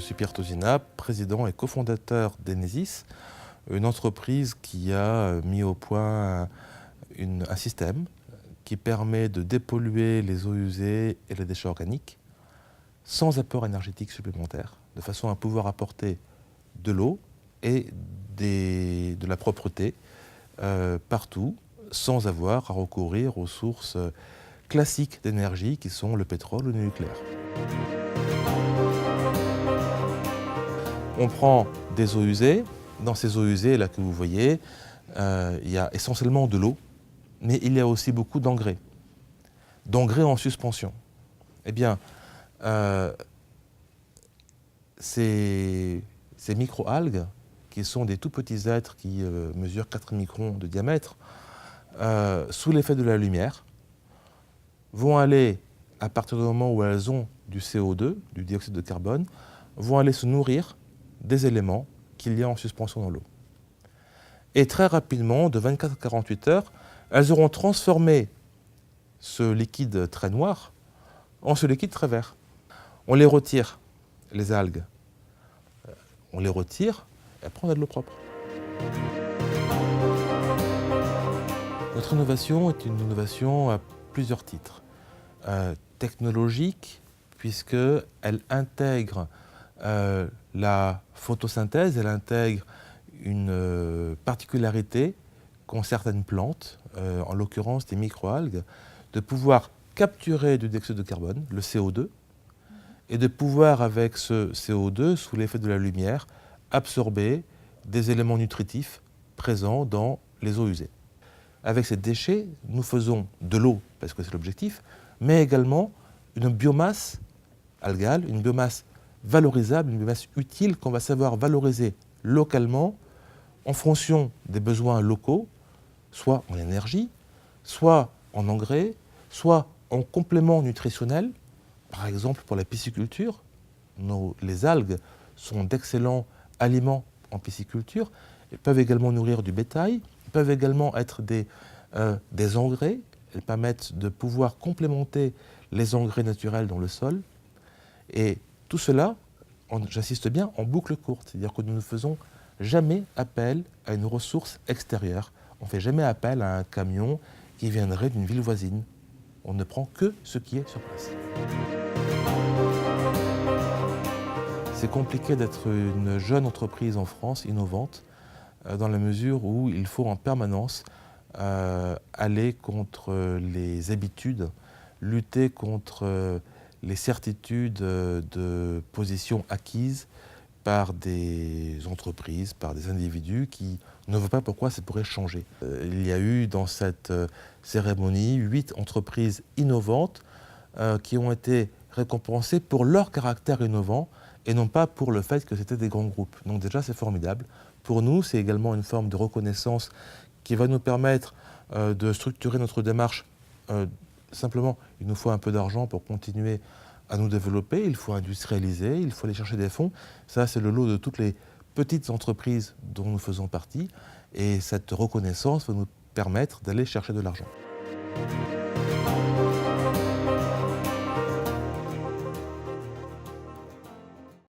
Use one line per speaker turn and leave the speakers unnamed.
Je suis Pierre Tozina, président et cofondateur d'Enesis, une entreprise qui a mis au point un système qui permet de dépolluer les eaux usées et les déchets organiques sans apport énergétique supplémentaire, de façon à pouvoir apporter de l'eau et de la propreté partout, sans avoir à recourir aux sources classiques d'énergie qui sont le pétrole ou le nucléaire. On prend des eaux usées. Dans ces eaux usées là que vous voyez, il y a essentiellement de l'eau, mais il y a aussi beaucoup d'engrais en suspension. Eh bien, ces micro-algues, qui sont des tout petits êtres qui mesurent 4 microns de diamètre, sous l'effet de la lumière, vont aller, à partir du moment où elles ont du CO2, du dioxyde de carbone, vont aller se nourrir des éléments qu'il y a en suspension dans l'eau. Et très rapidement, de 24 à 48 heures, elles auront transformé ce liquide très noir en ce liquide très vert. On les retire, les algues. On les retire et après on a de l'eau propre. Notre innovation est une innovation à plusieurs titres. Technologique, puisqu'elle intègre la photosynthèse, elle intègre une particularité qu'ont certaines plantes, en l'occurrence des microalgues, de pouvoir capturer du dioxyde de carbone, le CO2, et de pouvoir, avec ce CO2, sous l'effet de la lumière, absorber des éléments nutritifs présents dans les eaux usées. Avec ces déchets, nous faisons de l'eau, parce que c'est l'objectif, mais également une biomasse algale, une biomasse valorisable, une biomasse utile qu'on va savoir valoriser localement en fonction des besoins locaux, soit en énergie, soit en engrais, soit en complément nutritionnel. Par exemple, pour la pisciculture, les algues sont d'excellents aliments en pisciculture. Elles peuvent également nourrir du bétail, elles peuvent également être des engrais. Elles permettent de pouvoir complémenter les engrais naturels dans le sol. Et tout cela, j'insiste bien, en boucle courte. C'est-à-dire que nous ne faisons jamais appel à une ressource extérieure. On ne fait jamais appel à un camion qui viendrait d'une ville voisine. On ne prend que ce qui est sur place. C'est compliqué d'être une jeune entreprise en France, innovante, dans la mesure où il faut en permanence aller contre les habitudes, lutter contre les certitudes de positions acquises par des entreprises, par des individus qui ne voient pas pourquoi ça pourrait changer. Il y a eu dans cette cérémonie 8 entreprises innovantes qui ont été récompensées pour leur caractère innovant et non pas pour le fait que c'était des grands groupes. Donc déjà, c'est formidable. Pour nous, c'est également une forme de reconnaissance qui va nous permettre de structurer notre démarche. Simplement, il nous faut un peu d'argent pour continuer à nous développer, il faut industrialiser, il faut aller chercher des fonds. Ça, c'est le lot de toutes les petites entreprises dont nous faisons partie. Et cette reconnaissance va nous permettre d'aller chercher de l'argent.